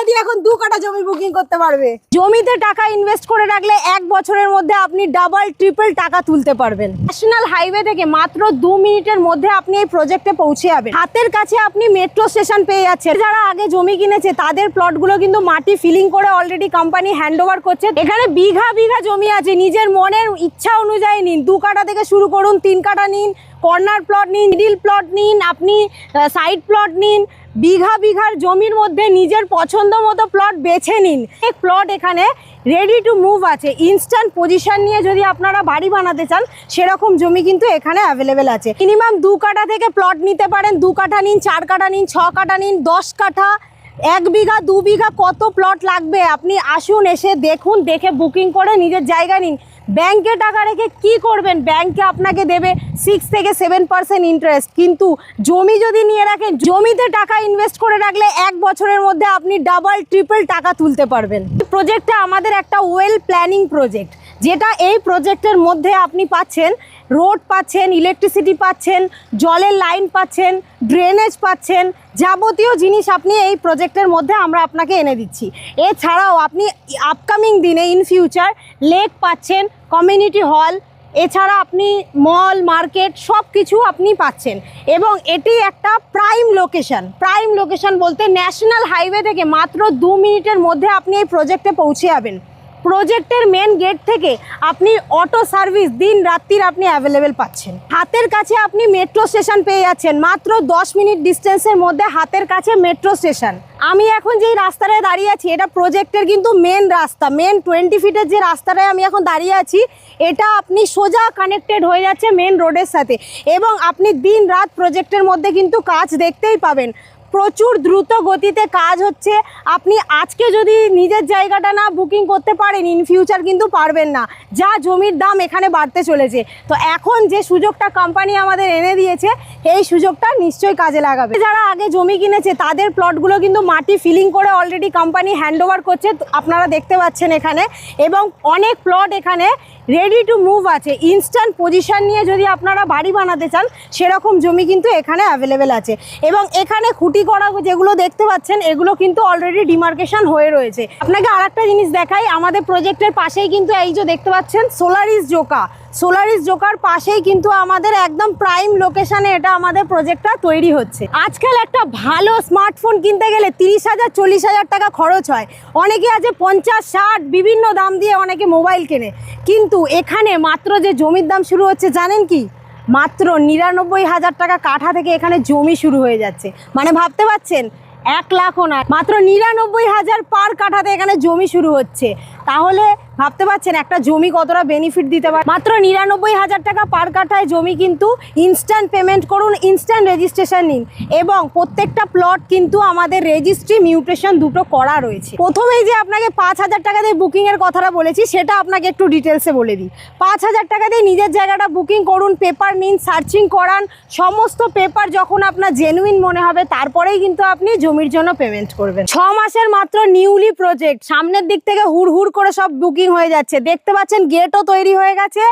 টাকা দিয়ে এখন 2 কাঠা জমি বুকিং করতে পারবে। জমিতে টাকা ইনভেস্ট করে রাখলে 1 বছরের মধ্যে আপনি ডাবল ট্রিপল টাকা তুলতে পারবেন। ন্যাশনাল হাইওয়ে থেকে মাত্র 2 মিনিটের মধ্যে আপনি এই প্রজেক্টে পৌঁছে যাবেন। হাতের কাছে আপনি মেট্রো স্টেশন পেয়ে যাচ্ছেন। যারা আগে জমি কিনেছে তাদের প্লটগুলো কিন্তু মাটি ফিলিং করে অলরেডি কোম্পানি হ্যান্ডওভার করছে। এখানে বিঘা বিঘা জমি আছে, নিজের মনের ইচ্ছা অনুযায়ী নিন। 2 কাঠা থেকে শুরু করুন, 3 কাঠা নিন, কর্নার প্লট নিন, মিডিল প্লট নিন, আপনি সাইড প্লট নিন। বিঘা বিঘার জমির মধ্যে নিজের পছন্দ মতো প্লট বেছে নিন। এক প্লট এখানে রেডি টু মুভ আছে। ইনস্ট্যান্ট পজিশন নিয়ে যদি আপনারা বাড়ি বানাতে চান সেরকম জমি কিন্তু এখানে অ্যাভেলেবেল আছে। মিনিমাম 2 কাঠা থেকে প্লট নিতে পারেন। 2 কাঠা নিন, 4 কাঠা নিন, 6 কাঠা নিন, 10 কাঠা, 1 বিঘা, 2 বিঘা, কত প্লট লাগবে আপনি আসুন, এসে দেখুন, দেখে বুকিং করে নিজের জায়গা নিন। ব্যাংকে টাকা রেখে কি করবেন? ব্যাংকে আপনাকে দেবে 6 থেকে 7% ইন্টারেস্ট। কিন্তু জমি যদি নিয়ে রাখেন, জমিতে টাকা ইনভেস্ট করে রাখলে 1 বছরের মধ্যে আপনি ডাবল ট্রিপল টাকা তুলতে পারবেন। প্রজেক্টটা আমাদের একটা ওয়েল প্ল্যানিং প্রজেক্ট, যেটা এই প্রজেক্টের মধ্যে আপনি পাচ্ছেন রোড পাচ্ছেন, ইলেকট্রিসিটি পাচ্ছেন, জলের লাইন পাচ্ছেন, ড্রেনেজ পাচ্ছেন, যাবতীয় জিনিস আপনি এই প্রজেক্টের মধ্যে আমরা আপনাকে এনে দিচ্ছি। এছাড়াও আপনি আপকামিং দিনে ইন ফিউচার লেক পাচ্ছেন, কমিউনিটি হল, এছাড়া আপনি মল, মার্কেট সব কিছু আপনি পাচ্ছেন। এবং এটি একটা প্রাইম লোকেশন। প্রাইম লোকেশন বলতে ন্যাশনাল হাইওয়ে থেকে মাত্র 2 মিনিটের মধ্যে আপনি এই প্রজেক্টে পৌঁছে যাবেন। প্রজেক্টের মেন গেট থেকে আপনি অটো সার্ভিস দিন রাত্রির আপনি অ্যাভেলেবেল পাচ্ছেন। হাতের কাছে আপনি মেট্রো স্টেশন পেয়ে যাচ্ছেন। মাত্র 10 মিনিট ডিস্টেন্সের মধ্যে হাতের কাছে মেট্রো স্টেশন। আমি এখন যেই রাস্তাটায় দাঁড়িয়ে আছি এটা প্রজেক্টের কিন্তু মেন রাস্তা। মেন 20 ফিটের যে রাস্তাটায় আমি এখন দাঁড়িয়ে আছি এটা আপনি সোজা কানেক্টেড হয়ে যাচ্ছে মেন রোডের সাথে। এবং আপনি দিন রাত প্রজেক্টের মধ্যে কিন্তু কাজ দেখতেই পাবেন। প্রচুর দ্রুত গতিতে কাজ হচ্ছে। আপনি আজকে যদি নিজের জায়গাটা না বুকিং করতে পারেন, ইন ফিউচার কিন্তু পারবেন না। যা জমির দাম এখানে বাড়তে চলেছে, তো এখন যে সুযোগটা কোম্পানি আমাদের এনে দিয়েছে এই সুযোগটা নিশ্চয়ই কাজে লাগাবে। যারা আগে জমি কিনেছে তাদের প্লটগুলো কিন্তু মাটি ফিলিং করে অলরেডি কোম্পানি হ্যান্ডওভার করছে, আপনারা দেখতে পাচ্ছেন এখানে। এবং অনেক প্লট এখানে রেডি টু মুভ আছে। ইনস্ট্যান্ট পজিশন নিয়ে যদি আপনারা বাড়ি বানাতে চান সেরকম জমি কিন্তু এখানে অ্যাভেলেবেল আছে। এবং এখানে খুঁটি করা যেগুলো দেখতে পাচ্ছেন এগুলো কিন্তু অলরেডি ডিমার্কেশন হয়ে রয়েছে। আপনাকে আরেকটা জিনিস দেখাই, আমাদের প্রজেক্টের পাশেই কিন্তু এই যে দেখতে পাচ্ছেন সোলারিস জোকা। সোলারিস জোকার পাশেই কিন্তু আমাদের একদম প্রাইম লোকেশনে এটা আমাদের প্রজেক্টটা তৈরি হচ্ছে। আজকাল একটা ভালো স্মার্টফোন কিনতে গেলে 30,000 40,000 টাকা খরচ হয়। অনেকে আছে 50, 60 বিভিন্ন দাম দিয়ে অনেকে মোবাইল কেনে। কিন্তু এখানে মাত্র যে জমির দাম শুরু হচ্ছে জানেন কি? মাত্র 99,000 টাকা কাঠা থেকে এখানে জমি শুরু হয়ে যাচ্ছে। মানে ভাবতে পারছেন 1 লাখও না, মাত্র 99,000 পার কাঠাতে এখানে জমি শুরু হচ্ছে। তাহলে ভাবতে পারছেন একটা জমি কতটা বেনিফিট দিতে পারে। মাত্র 99,000 টাকা পার কাঠায় জমি কিন্তু ইনস্ট্যান্ট পেমেন্ট করুন, ইনস্ট্যান্ট রেজিস্ট্রেশন নিন। এবং প্রত্যেকটা প্লট কিন্তু আমাদের রেজিস্ট্রি মিউটেশন দুটো করা রয়েছে। প্রথমেই যে আপনাকে 5,000 টাকা দিয়ে বুকিংয়ের কথাটা বলেছি সেটা আপনাকে একটু ডিটেলসে বলে দিই। 5,000 টাকা দিয়ে নিজের জায়গাটা বুকিং করুন, পেপার নিন, সার্চিং করান। সমস্ত পেপার যখন আপনার জেনুইন মনে হবে তারপরেই কিন্তু আপনি জমির জন্য পেমেন্ট করবেন। 6 মাসের মাত্র নিউলি প্রজেক্ট, সামনের দিক থেকে হুড় করে সব বুকিং হয়ে যাচ্ছে। দেখতে পাচ্ছেন গেটও তৈরি হয়ে গেছে।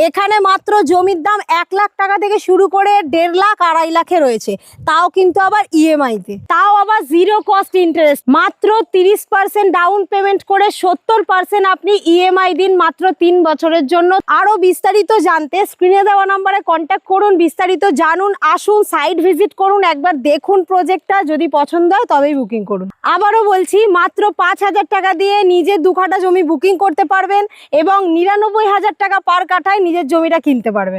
এখানে মাত্র জমির দাম 1 লাখ টাকা থেকে শুরু করে 1.5 লাখ 2.5 লাখে রয়েছে, তাও কিন্তু আবার ইএমআইতে, তাও আবার জিরো কস্ট ইন্টারেস্ট। মাত্র 30% ডাউন পেমেন্ট করে 70% আপনি ইএমআই দিন মাত্র 3 বছরের জন্য। আরো বিস্তারিত জানতে স্ক্রিনে দেওয়া নম্বরে কন্ট্যাক্ট করুন, বিস্তারিত জানুন। আসুন সাইট ভিজিট করুন, একবার দেখুন প্রজেক্টটা, যদি পছন্দ হয় তবেই বুকিং করুন। আবারও বলছি মাত্র 5,000 টাকা দিয়ে নিজের 2 কাঠা জমি বুকিং করতে পারবেন এবং 99,000 টাকা পার কাঠায় নিজের জমিটা কিনতে পারবেন।